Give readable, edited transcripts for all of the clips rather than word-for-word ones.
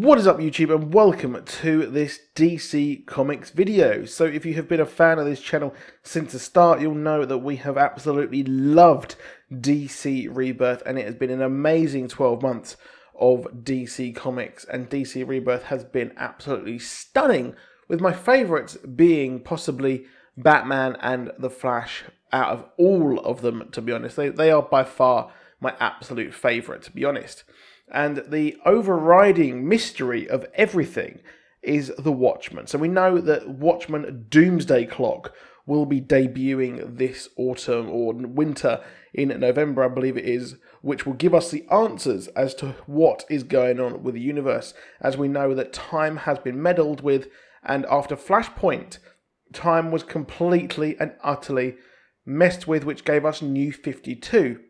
What is up YouTube, and welcome to this DC Comics video. So if you have been a fan of this channel since the start, you'll know that we have absolutely loved DC Rebirth, and it has been an amazing 12 months of DC Comics, and DC Rebirth has been absolutely stunning, with my favourites being possibly Batman and The Flash out of all of them, to be honest. They are by far my absolute favourite, to be honest. And the overriding mystery of everything is the Watchmen. So we know that Watchmen Doomsday Clock will be debuting this autumn or winter in November, I believe it is, which will give us the answers as to what is going on with the universe, as we know that time has been meddled with, and after Flashpoint, time was completely and utterly messed with, which gave us New 52.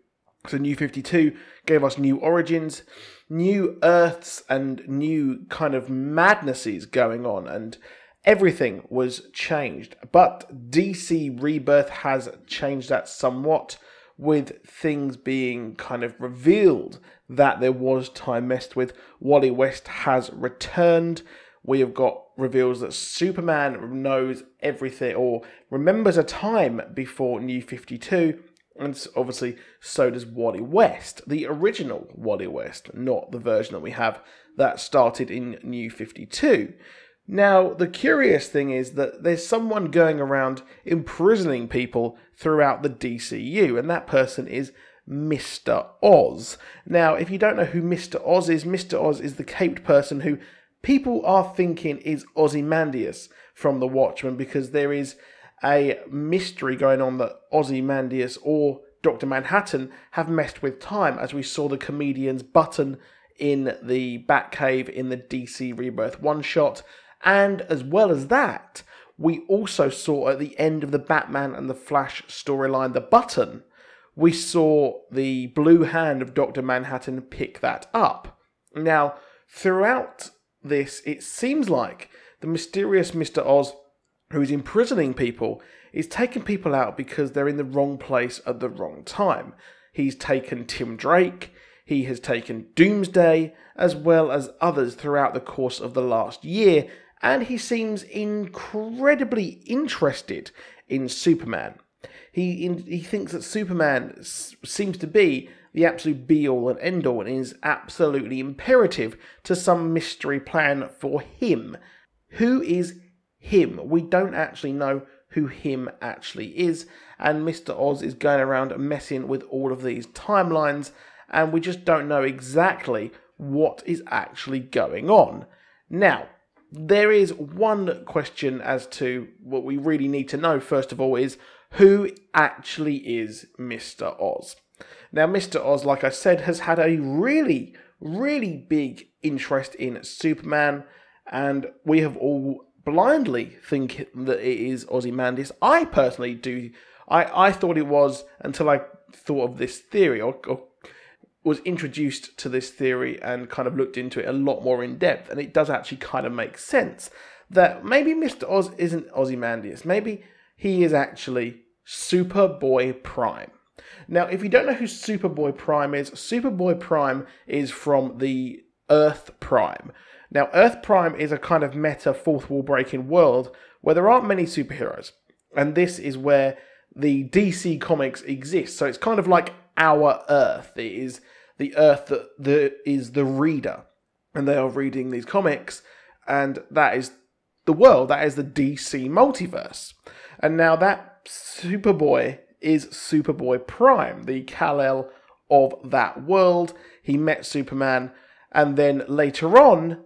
So New 52 gave us new origins, new Earths, and new kind of madnesses going on, and everything was changed. But DC Rebirth has changed that somewhat, with things being kind of revealed that there was time messed with. Wally West has returned. We have got reveals that Superman knows everything, or remembers a time before New 52. And obviously, so does Wally West, the original Wally West, not the version that we have that started in New 52. Now, the curious thing is that there's someone going around imprisoning people throughout the DCU, and that person is Mr. Oz. Now, if you don't know who Mr. Oz is the caped person who people are thinking is Ozymandias from The Watchmen, because there is a mystery going on that Ozymandias or Dr. Manhattan have messed with time, as we saw the comedian's button in the Batcave in the DC Rebirth one-shot. And as well as that, we also saw at the end of the Batman and the Flash storyline, the button, we saw the blue hand of Dr. Manhattan pick that up. Now, throughout this, it seems like the mysterious Mr. Oz, who is imprisoning people, is taking people out because they're in the wrong place at the wrong time. He's taken Tim Drake, he has taken Doomsday, as well as others throughout the course of the last year, and he seems incredibly interested in Superman. He thinks that Superman seems to be the absolute be-all and end-all, and is absolutely imperative to some mystery plan for him. Who is him? We don't actually know who him actually is, and Mr. Oz is going around messing with all of these timelines, and we just don't know exactly what is actually going on. Now, there is one question as to what we really need to know, first of all, is who actually is Mr. Oz? Now, Mr. Oz, like I said, has had a really, really big interest in Superman, and we have all blindly think that it is Ozymandias. I personally do. I thought it was until I thought of this theory, or was introduced to this theory and kind of looked into it a lot more in depth, and it does actually kind of make sense that maybe Mr. Oz isn't Ozymandias. Maybe he is actually Superboy Prime. Now, if you don't know who Superboy Prime is from the Earth Prime. Now, Earth Prime is a kind of meta fourth wall breaking world where there aren't many superheroes. And this is where the DC Comics exists. So it's kind of like our Earth. It is the Earth that is the reader. And they are reading these comics. And that is the world. That is the DC multiverse. And now that Superboy is Superboy Prime, the Kal-El of that world. He met Superman, and then later on,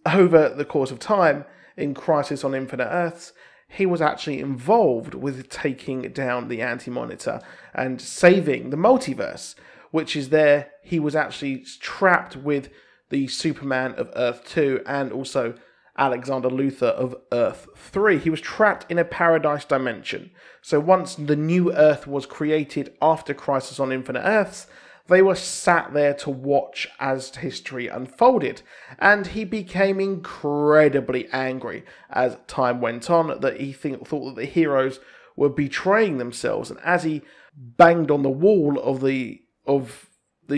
over the course of time, in Crisis on Infinite Earths, he was actually involved with taking down the Anti-Monitor and saving the multiverse, which is there. He was actually trapped with the Superman of Earth 2 and also Alexander Luthor of Earth 3. He was trapped in a paradise dimension. So once the new Earth was created after Crisis on Infinite Earths, they were sat there to watch as history unfolded, and he became incredibly angry as time went on, that he thought that the heroes were betraying themselves, and as he banged on the wall of the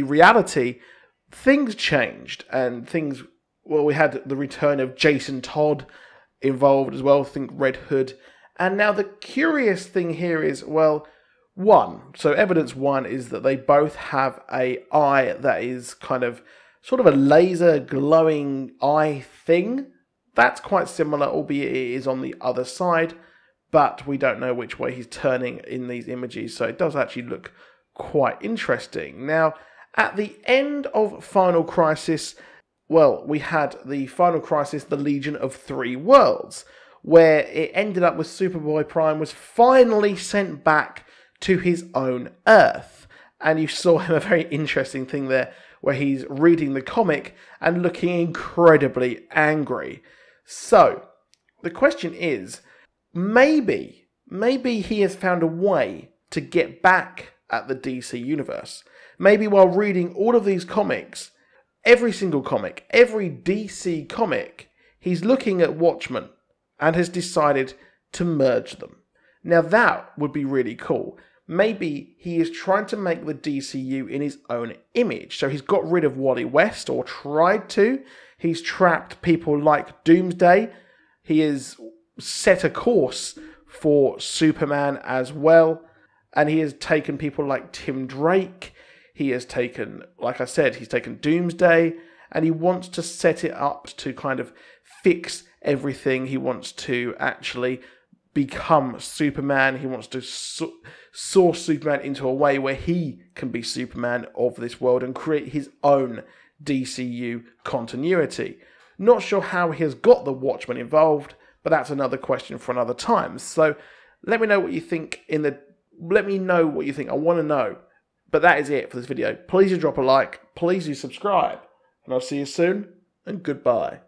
reality, things changed, and things well, we had the return of Jason Todd involved as well, think Red Hood. And now the curious thing here is, well, so evidence one is that they both have a eye that is kind of sort of a laser glowing eye thing. That's quite similar, albeit it is on the other side, but we don't know which way he's turning in these images, so it does actually look quite interesting. Now, at the end of Final Crisis, well, we had the Final Crisis, the Legion of Three Worlds, where it ended up with Superboy Prime was finally sent back to his own Earth. And you saw him a very interesting thing there, where he's reading the comic and looking incredibly angry. So, the question is, maybe he has found a way to get back at the DC Universe. Maybe while reading all of these comics, every single comic, every DC comic, he's looking at Watchmen and has decided to merge them. Now that would be really cool. Maybe he is trying to make the DCU in his own image. So he's got rid of Wally West, or tried to. He's trapped people like Doomsday. He has set a course for Superman as well. And he has taken people like Tim Drake. He has taken, like I said, he's taken Doomsday. And he wants to set it up to kind of fix everything. He wants to actually become Superman. He wants to source Superman into a way where he can be Superman of this world and create his own DCU continuity. Not sure how he has got the Watchmen involved, but that's another question for another time. So let me know what you think let me know what you think. I want to know. But that is it for this video. Please do drop a like. Please do subscribe. And I'll see you soon. And goodbye.